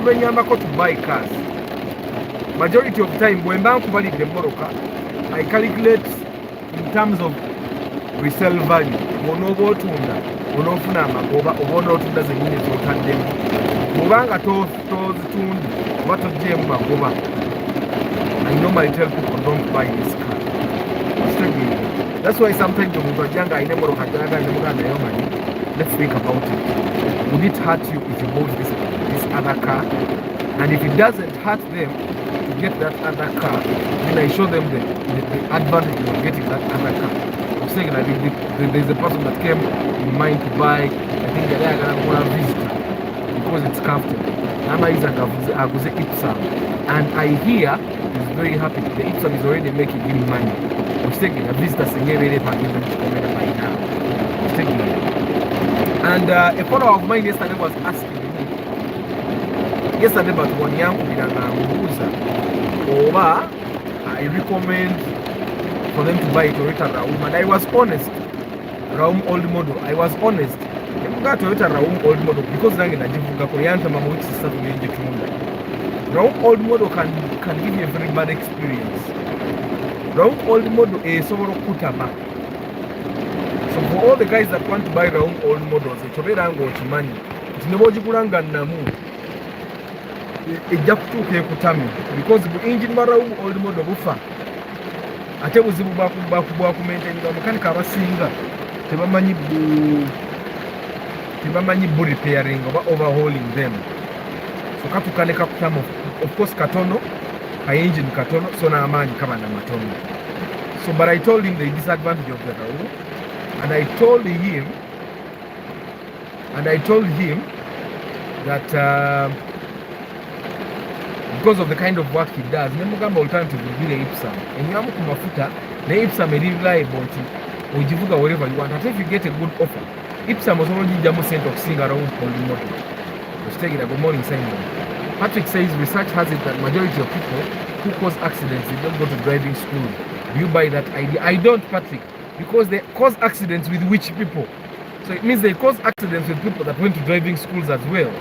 benyambako to buy cars. Majority of time bwe mba nkubalidde emmoloka I calculate in terms of resale value. Bw'onooba otunda onoofuna amagoba oba onootunda zennyini z'otaddemu. Bw'obanga tozitunda oba toggyeemu magoba, I normally tell people don't buy this car. That's why sometimes omuntu ajjanga alina emmoloka gy'agala ne muganda naye omanyi, let's think about it. Would it hurt you if you bought this other car? And if it doesn't hurt them to get that other car, then I show them the advantage of getting that other car. I'm saying that there's a person that came in mind to buy, I think they're going to visit because it's comfortable. Aguze Ipsam, and I hear he's very happy. The Ipsam is already making him money. I'm saying a visitor by now. And a follower of mine yesterday was asking me about one young over I recommend for them to buy a Toyota Raum, and I was honest. Raum old model, I was honest. Toyota Raum old model because Raum old model can give you a very bad experience. Raum old model is so kutama. So for all the guys that want to buy Raum old models, it's a very angle money. It's no namu. Ejja kutuuka ekutami because the engine Raum old model bufa ate buzibu bwa kumaintainibwa makanika abasinga tebamanyi bu repairing oba overhauling them. So katukaleka kutamu, of course katono, ka engine katono, so n'amaanyi kaba na matono. So but I told him the disadvantage of the Raum, and I told him that because of the kind of work he does, nemugamba alternative will be Ipsam. And you have to mafuta, the Ipsam is reliable to ujivuga wherever you want. And if you get a good offer, Ipsam was already jamu sent of seeing around old model. Let's take it. Good morning, Simon. Patrick says research has it that majority of people who cause accidents, they don't go to driving school. Do you buy that idea? I don't, Patrick, because they cause accidents with which people? So it means they cause accidents with people that went to driving schools as well.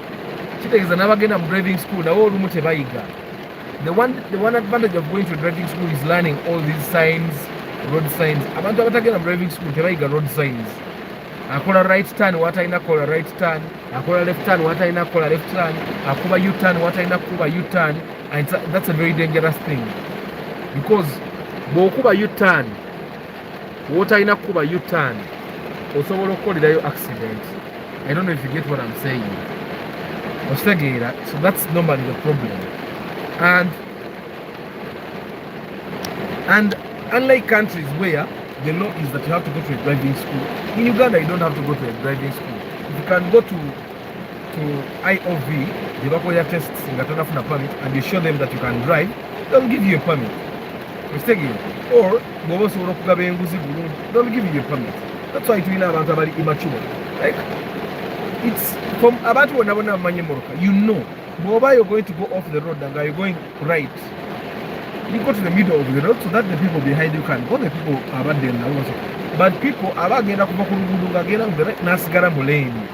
Is another again of driving school. The one advantage of going to driving school is learning all these signs, road signs. Abantu abatagen of driving school tebayiga road signs. Akola right turn, what I call a right turn. Akola left turn, what I call a left turn. Akuba U-turn, what I call a U-turn. And that's a very dangerous thing because bokuba U-turn, what I call a U-turn, also will call it accident. I don't know if you get what I'm saying. So that's normally the problem. And unlike countries where the law is that you have to go to a driving school, in Uganda you don't have to go to a driving school. If you can go to IOV, the local tests in Gatana permit, and you show them that you can drive, they'll give you a permit. Or they'll give you a permit. That's why you know about immature. Like it's from about when you know, whenever you're going to go off the road and you're going right, you go to the middle of the road so that the people behind you can go. The people are bad then also, but people are bad again. Nasigara muleni.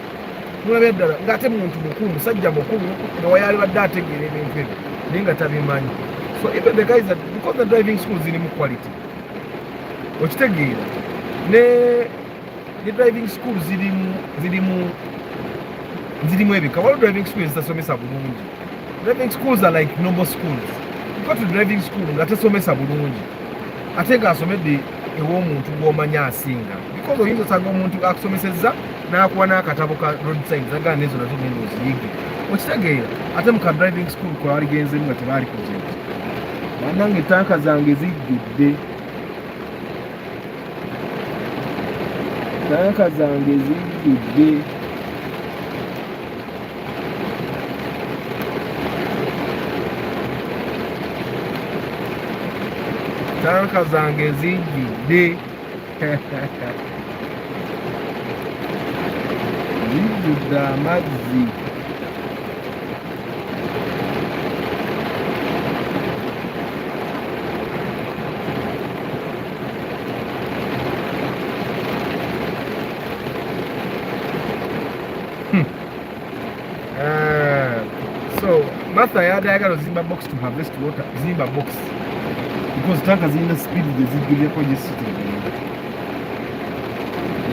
Ngate muntu mukulu sajja mukulu wayali badate ngere ninga tabimanyi. So even the guys that because the driving schools in quality, okitegeera ne driving schools zirimu ebika. All driving schools tasomesa bulungi. Driving schools are like normal schools. You go to driving school nga tasomesa bulungi ate nga asomedde ew'omuntu gw'omanya asinga because oyinza osanga omuntu akusomesezza n'akuwa n'akatabo ka road signs agana nezo nazo genda oziyige okitegeera ate mu ka driving school kwe baligenzemu nga tebaalikoze nti bannange tanka zange zijjudde tanka zange zijjudde tanka zange zijjudde zijjudde amazzi Arthur yadayagala zimba box to harvest water, zimba box. Because tanka zina speed the ziggy for just sitting.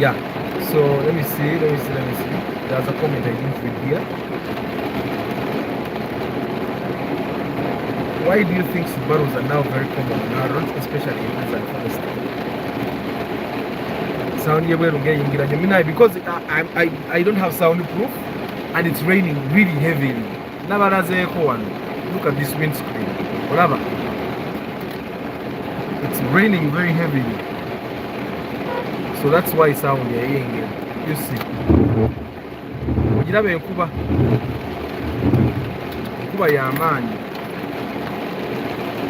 Yeah. So let me see. There's a comment I didn't read here. Why do you think Subarus are now very common on our roads, especially in Uganda and forest? Sound because I don't have soundproof and it's raining really heavily. Look at this windscreen. Whatever. It's raining very heavily. So that's why sound you see.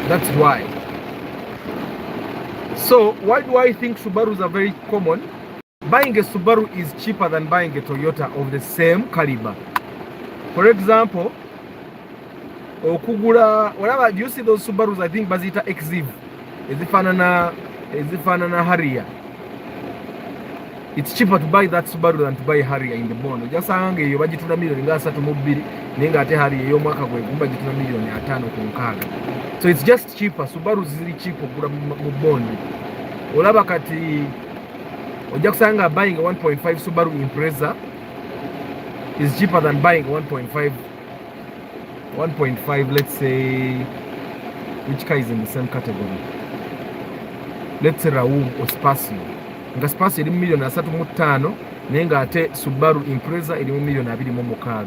That's why. So why do I think Subarus are very common? Buying a Subaru is cheaper than buying a Toyota of the same caliber. For example, okugula whatever, do you see those Subarus? I think Bazita Exiv ezifanana Harrier. It's cheaper to buy that Subaru than to buy a Harrier in the bond. Just sange yo bagituna million nga 3 mu 2 nenga ate Harrier yo mwaka gwe gumba gituna million 5 ku nkaga. So it's just cheaper. Subaru ziri cheap okugula mu bond. Olaba kati ojja kusanga buying a 1.5 Subaru Impreza is cheaper than buying 1.5, let's say, which car is in the same category? Let's say Raum or Spacio. Nga Spacio eri million 3.5 nenga ate Subaru Impreza eri million 2.6.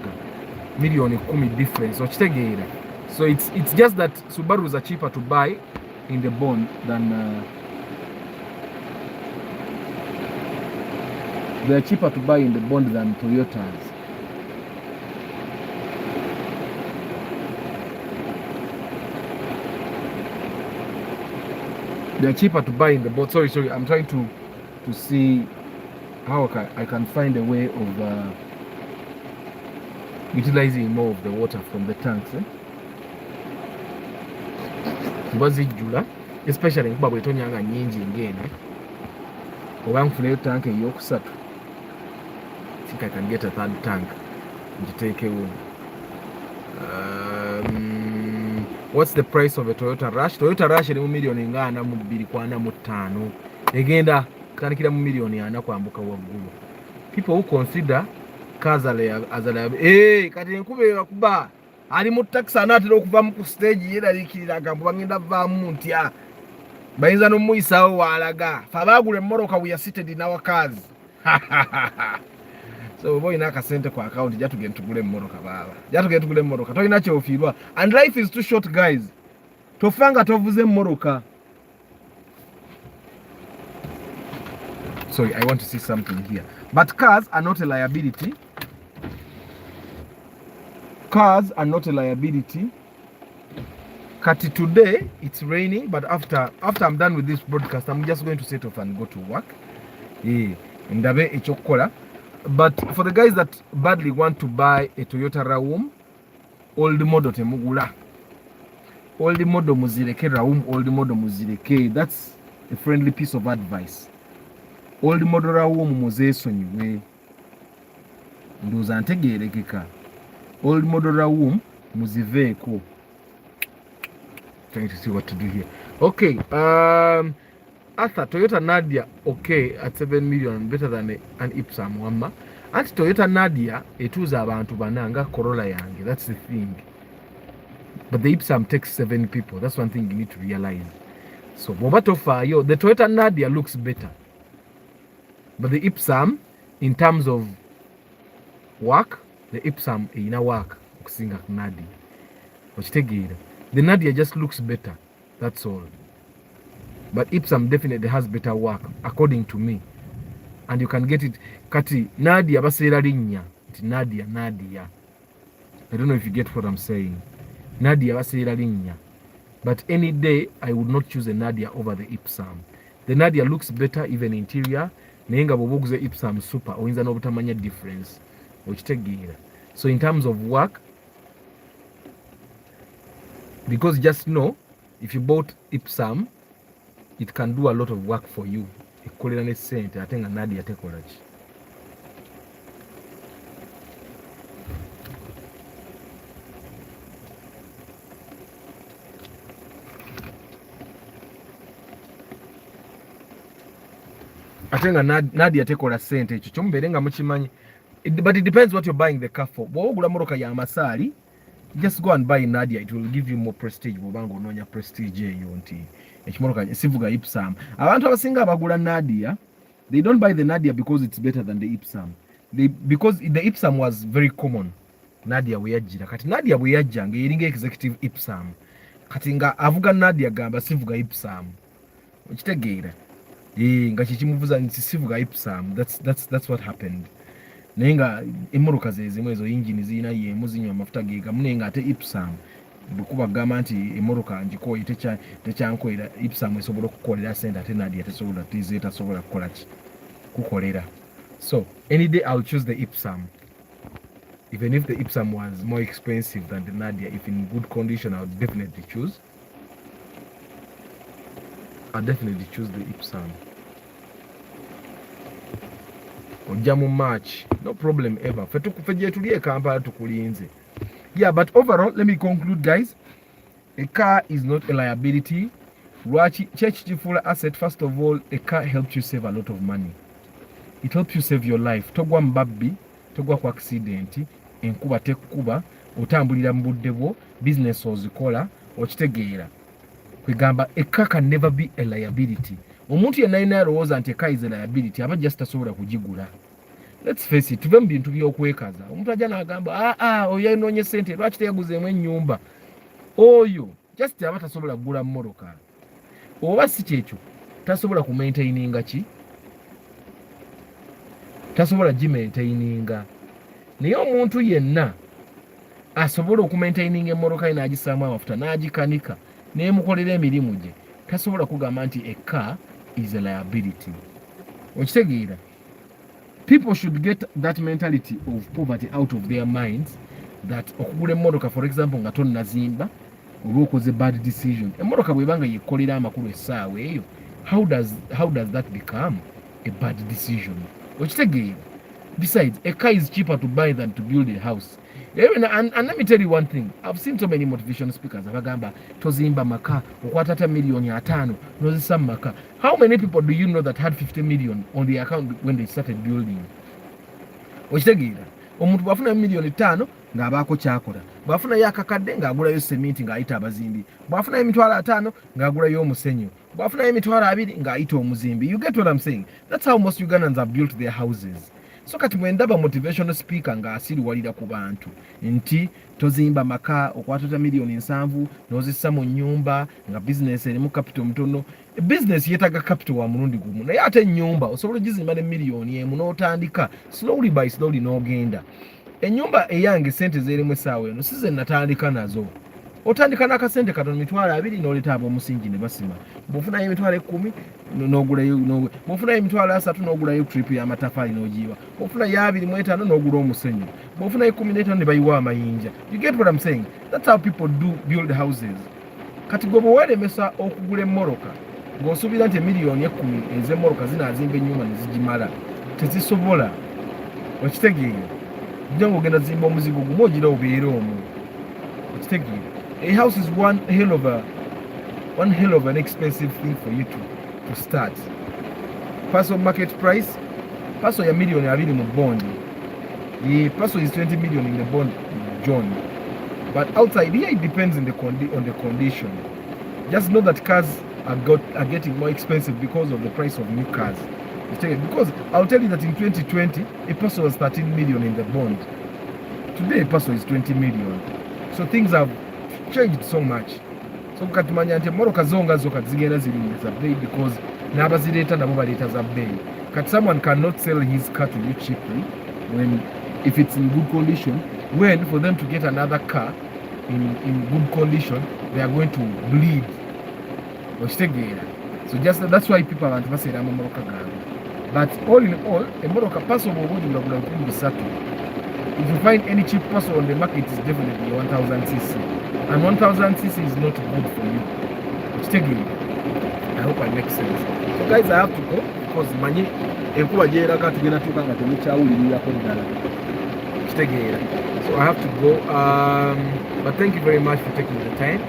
Million 10 difference. Okitegeera. So it's just that Subarus are cheaper to buy in the bond than they are cheaper to buy in the bond than Toyotas. They are cheaper to buy in the bond. Sorry, I'm trying to see how I can find a way of utilizing more of the water from the tanks. Bazijula, especially in Babu Tonyanga Ninji again. One flavor tank and yokusatu. I think I can get a third tank to take away. What's the price of a Toyota Rush? Toyota Rush is $1 million ngana mu 2.5. Egenda kanikira mu million yana kwambuka waggulu. People who consider cars as a liability. Kati nkube bakuba ali mu taxi anatera okuva mu stage yera likirira gambo bangenda vamu ntya. Bayinza no muisawo walaga. Fabagule mmoroka we are seated in our cars. So boy na kasente kwa account jatugenda tugule mmoroka baba. Jatugenda tugule mmoroka. Toyina kyo ofirwa. And life is too short, guys. Tofanga tovuze mmoroka. Sorry, I want to see something here. But cars are not a liability. Cars are not a liability. Kati today it's raining, but after I'm done with this broadcast, I'm just going to set off and go to work. Ndabe echokola. But for the guys that badly want to buy a Toyota Raum, old model temugula. Old model muzireke Raum, old model muzireke. That's a friendly piece of advice. Old model Raum muzesonyiwe. Ndoza ntegerekeka. Old model Raum muziveeko. Trying to see what to do here. Okay, Arthur, Toyota Nadia, okay, at 7 million, better than an Ipsam Wamba. And Toyota Nadia, etuza abantu bananga Corolla yange. That's the thing. But the Ipsam takes 7 people. That's one thing you need to realize. So, Bobatofa, the Toyota Nadia looks better. But the Ipsam, in terms of work, the Ipsam ina work okusinga Nadia. Okitegeera. The Nadia just looks better. That's all. But Ipsam definitely has better work, according to me. And you can get it. Kati, Nadia basera linya. Nadia. I don't know if you get what I'm saying. Nadia basera linya. But any day, I would not choose a Nadia over the Ipsam. The Nadia looks better, even interior. Nenga bobuguze Ipsam super. Oyinza n'obutamanya difference. Okitegeera. So in terms of work, because just know, if you bought Ipsam, it can do a lot of work for you. Ekolera ne sente ate nga Nadia tekola ki. atenga Nadia tekola sente ekyo kyomubere nga mukimanyi. But it depends what you're buying the car for. Bw'ogula motoka ya masali, just go and buy Nadia. It will give you more prestige. Bw'obanga onoonya prestige eyo nti ekimotoka sivuga Ipsam. Abantu abasinga abagula Nadia, they don't buy the Nadia because it's better than the Ipsam. Because the Ipsam was very common. Nadia we yajjira. Kati Nadia bwe yajja ng'eringa executive Ipsam. Kati nga avuga Nadia gamba sivuga Ipsam. Okitegeera. Nga kikimuvuza nti sivuga Ipsam. That's what happened. Nenga emmotoka zezimu ezo yingini zirina yemu zinywa amafuta gegamu nenga ate Ipsam bwekuba gamba nti emmotoka ngikoye tekyankolera Ipsam esobola okukolera sente ate Nadia tetasobola kukola kukolera. So any day I'll choose the Ipsam, even if the Ipsam was more expensive than the Nadia. If in good condition, I'll definitely choose the Ipsam. Ojamu March, no problem ever. Feje tuliye Kampala tukulinze. Yeah, but overall, let me conclude, guys. A car is not a liability. Church full asset. First of all, a car helps you save a lot of money. It helps you save your life. Togwa mbabbi, togwa kwa accident, enkuba tekuba, otambulira mbudde bwo, business ozikola, okitegeera. Kwegamba, a car can never be a liability. Omuntu yenna alina alowooza nti a car is a liability, aba just tasobola kugigula. Let's face it, tuve mu bintu by'okwekaza. Omuntu ajja n'agamba, oyo ayinoonye ssente, lwaki teyaguzeemu ennyumba? Oyo, just aba tasobola kugula mmoloka. Oba si kyekyo, tasobola kumaintaininga ki? Tasobola gimaintaininga. Naye omuntu yenna asobola okumaintaininga emmoloka ye n'agisaamu amafuta n'agikanika n'emukolera emirimu gye, tasobola kugamba nti a car is a liability. Okitegeera? People should get that mentality of poverty out of their minds, that okugula emmotoka, for example, nga tonnazimba olw'okoze bad decision. Emmotoka bw'ebanga yekolera amakulu essaawa eyo, how does that become a bad decision? Okitegeera? Besides, a car is cheaper to buy than to build a house. And let me tell you one thing. I've seen so many motivational speakers abagamba tozimba maka okwatata million 5 nozisa maka. How many people do you know that had 50 million on the account when they started building? Okitegeera? Omuntu bwafuna million 5 ng'abaako kyakola. Bwafuna yakakadde ng'agulayo cement ng'ayita abazimbi. Bwafuna emitwalo 5 ng'agulayo omusenyu. Bwafuna emitwalo 2 ng'ayita omuzimbi. You get what I'm saying? That's how most Ugandans have built their houses. So kati mwendaba motivational speaker nga asiriwalira ku bantu nti tozimba maka okwatata million 7 nozissa mu nyumba nga business erimu capital mtono. Business yetaga capital wa mulundi gumu, naye ate nyumba osobola gizimba ne million 1 n'otandika slowly by slowly n'ogenda. Ennyumba eyange sente zerimu essaawa eno size natandika nazo. Otandika n'akasente katono emitwalo 2 n'oleta ab'omusingi ne basima. Bw'ofunayo emitwalo 10 n'ogulayo, bw'ofunayo emitwalo 3 n'ogulayo trip y'amatafaali n'ogiyiwa. Bw'ofunayo 25 n'ogula omusenyu. Bw'ofunayo 15 ne bayiwa amayinja. You get what I'm saying? That's how people build houses. Kati gwe bweweeremesa okugula emmoloka ng'osuubira nti emiliyoni 10 ez'emmoloka zinaazimba ennyumba ne zigimala, tezisobola. Okitegeera? Ojja ng'ogenda zimba omuzigo gumu ogira obeere omwo. Okitegeera? A house is one hell of an expensive thing for you to start. Personal market price, personal ya million 2 mu bond. The personal is 20 million in the bond, John. But outside here it depends on the condition. Just know that cars are getting more expensive because of the price of new cars. Because I'll tell you that in 2020 a person was 13 million in the bond. Today a person is 20 million. So things have changed so much. So katumanya nti emmoloka zonga zigenda zirinda bei because n'abazireeta nabo baleeta za bei. Kati someone cannot sell his car to you cheaply if it's in good condition, when for them to get another car in good condition they are going to bleed. Okitegeera? So that's why people abantu baseera amamoloka gaabwe. But all in all, emmoloka paso bw'obuulira gula 3. If you find any cheap paso on the market, it's definitely 1000cc. And 1000cc is not good for you. Okitegeera? I hope I make sense. So guys, I have to go because manyi enkuba gyeraga tugenda tuuka nga temukyawulirirako ddala. Okitegeera? So I have to go. But thank you very much for taking the time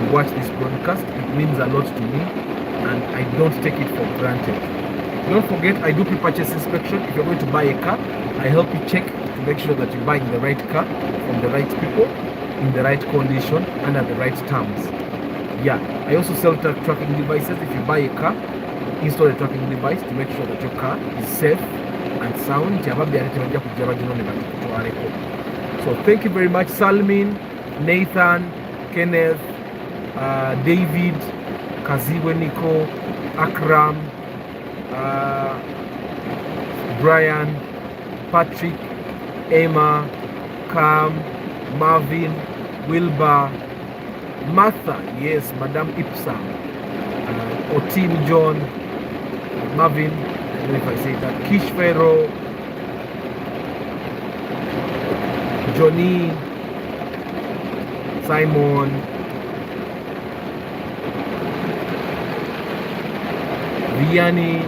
to watch this broadcast. It means a lot to me. And I don't take it for granted. Don't forget, I do pre-purchase inspection. If you're going to buy a car, I help you check to make sure that you're buying the right car from the right people, in the right condition, and at the right terms. Yeah, I also sell tracking devices. If you buy a car, install a tracking device to make sure that your car is safe and sound. So thank you very much, Salmin, Nathan, Kenneth, David, Kaziwe Nico, Akram, Brian, Patrick, Emma, Cam, Marvin, Wilbur, Martha, yes, Madame Ipsa, Otim John, Marvin, I don't know if I say that, Kish Ferro, Johnny, Simon, Vianney.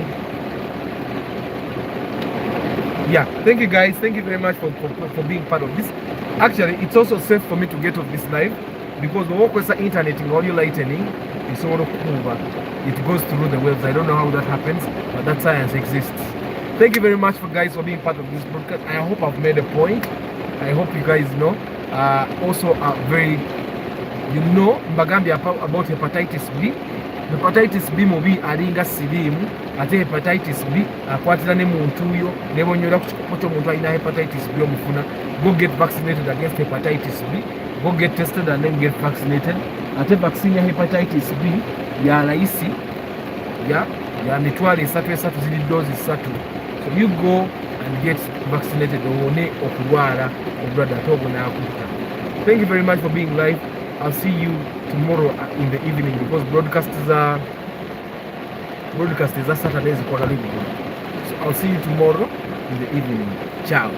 Yeah, thank you guys. Thank you very much for being part of this. Actually, it's also safe for me to get off this live because the work with the internet in audio lightning is sort of over. It goes through the waves. I don't know how that happens, but that science exists. Thank you very much for guys for being part of this broadcast. I hope I've made a point. I hope you guys know. Also are very, you know, Mbagambia about hepatitis B. Hepatitis B mubi alinga sirimu ate hepatitis B akwatira ne muntu uyo nebonyola ku kikopo ky'omuntu alina hepatitis B omufuna. Go get vaccinated against hepatitis B. Go get tested and then get vaccinated. Ate vaccine ya hepatitis B ya raisi ya mitwalo 3 zili dozi 3. So you go and get vaccinated owone okulwala obulwadde ate obwo n'akutta. Thank you very much for being live. I'll see you tomorrow in the evening because broadcasts are Saturdays. So I'll see you tomorrow in the evening. Ciao.